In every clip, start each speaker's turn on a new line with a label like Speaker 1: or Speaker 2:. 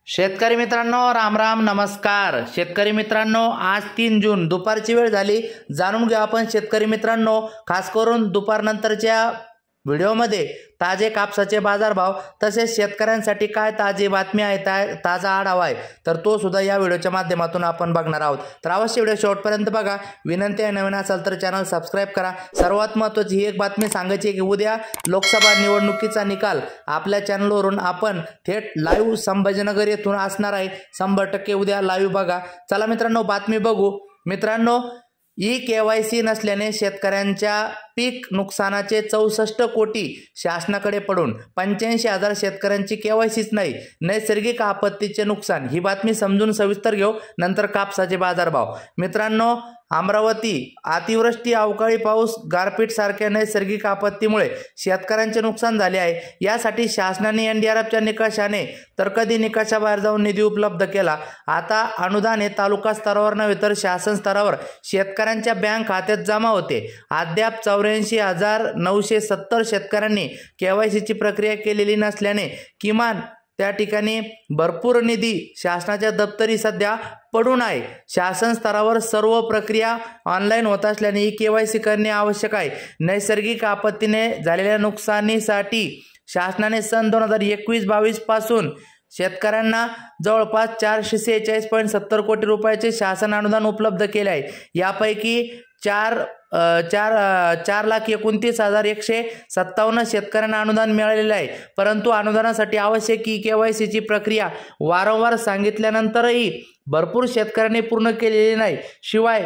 Speaker 1: शेतकरी मित्रांनो, राम राम, नमस्कार। शेतकरी मित्रांनो, आज 3 जून दुपारची वेळ झाली। जाणून घेऊ आपण शेतकरी मित्रांनो, खास करून दुपारनंतरच्या व्हिडिओमध्ये ताजे कापसाचे बाजारभाव तसेच शेतकऱ्यांसाठी काय ताजी बातमी आहे, ताजा आढावा आहे, तर तो सुद्धा या व्हिडिओच्या माध्यमातून आपण बघणार आहोत। तर अवश्य व्हिडिओ शेवटपर्यंत बघा। विनंती आहे, नवीन असाल तर चॅनल सबस्क्राइब करा। सर्वात महत्त्वाची ही एक बातमी सांगायची आहे की उद्या लोकसभा निवडणुकीचा निकाल आपल्या चॅनलवरून आपण थेट लाईव्ह संभाजीनगर येथून असणार आहे। 100% उद्या लाईव्ह बघा। चला मित्रांनो, बातमी बघू। मित्रांनो, KYC नसल्याने शेतकऱ्यांच्या पीक नुकसानाचे 64 कोटी शासनाकडे पडून 85,000 शेतकऱ्यांची KYCच नाही, नैसर्गिक आपत्तीचे नुकसान। ही बातमी समजून सविस्तर घेऊ, नंतर कापसाचे बाजारभाव। मित्रांनो, अमरावती अतिवृष्टी, अवकाळी पाऊस, गारपीट सारख्या नैसर्गिक आपत्तीमुळे शेतकऱ्यांचे नुकसान झाले आहे। यासाठी शासनाने NDRFच्या निकषाने तर कधी निकषाबाहेर जाऊन निधी उपलब्ध केला। आता अनुदान हे तालुका स्तरावर नव्हे तर शासन स्तरावर शेतकऱ्यांच्या बँक खात्यात जमा होते। अद्याप 84,970 शेतकऱ्यांनी KYCची प्रक्रिया केलेली नसल्याने किमान त्या ठिकाणी भरपूर निधी शासनाच्या दप्तरी सध्या पडून आहे। शासन स्तरावर सर्व प्रक्रिया ऑनलाईन होत असल्याने KYC करणे आवश्यक आहे। नैसर्गिक आपत्तीने झालेल्या नुकसानीसाठी शासनाने सन 2021-22 पासून शेतकऱ्यांना जवळपास 446.70 कोटी रुपयाचे शासन अनुदान उपलब्ध केले आहे। यापैकी 4,29,157 शेतकऱ्यांना अनुदान मिळालेले आहे। परंतु अनुदानासाठी आवश्यक KYCची प्रक्रिया वारंवार सांगितल्यानंतरही भरपूर शेतकऱ्यांनी पूर्ण केलेली नाही। शिवाय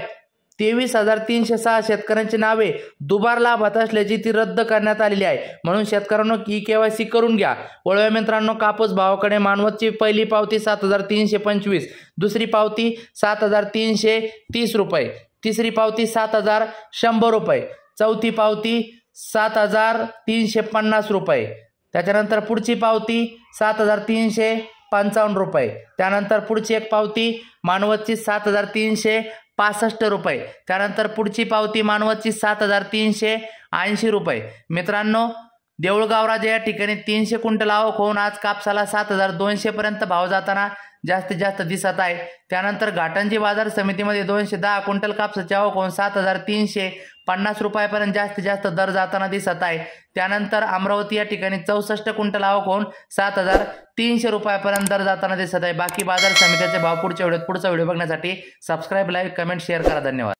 Speaker 1: 23,306 शेतकऱ्यांची नावे दुबार लाभात असल्याची ती रद्द करण्यात आलेली आहे। म्हणून शेतकऱ्यांनो KYC करून घ्या। वळूया मित्रांनो कापूस भावाकडे। मानवतची पहिली पावती 7,325, दुसरी पावती 7,330 रुपये, तिसरी पावती 7,100 रुपये, चौथी पावती 7,350 रुपये, त्याच्यानंतर पुढची पावती 7,355 रुपये, त्यानंतर पुढची एक पावती मानवतची 7,365 रुपये, त्यानंतर पुढची पावती मानवतची 7,380 रुपये। मित्रांनो, देऊळगाव राजा या ठिकाणी 300 क्विंटल आवक होऊन आज कापसाला 7,200 पर्यंत भाव जाताना जास्तीत जास्त दिसत आहे। त्यानंतर घाटंजी बाजार समितीमध्ये 210 क्विंटल कापसाची आवक होऊन 7,350 रुपयापर्यंत जास्तीत जास्त दर जाताना दिसत आहे। त्यानंतर अमरावती या ठिकाणी 64 क्विंटल आवक होऊन 7,300 रुपयापर्यंत दर जाताना दिसत आहे। बाकी बाजार समितीचे भाव पुढच्या व्हिडिओ बघण्यासाठी सबस्क्राइब, लाईक, कमेंट, शेअर करा। धन्यवाद।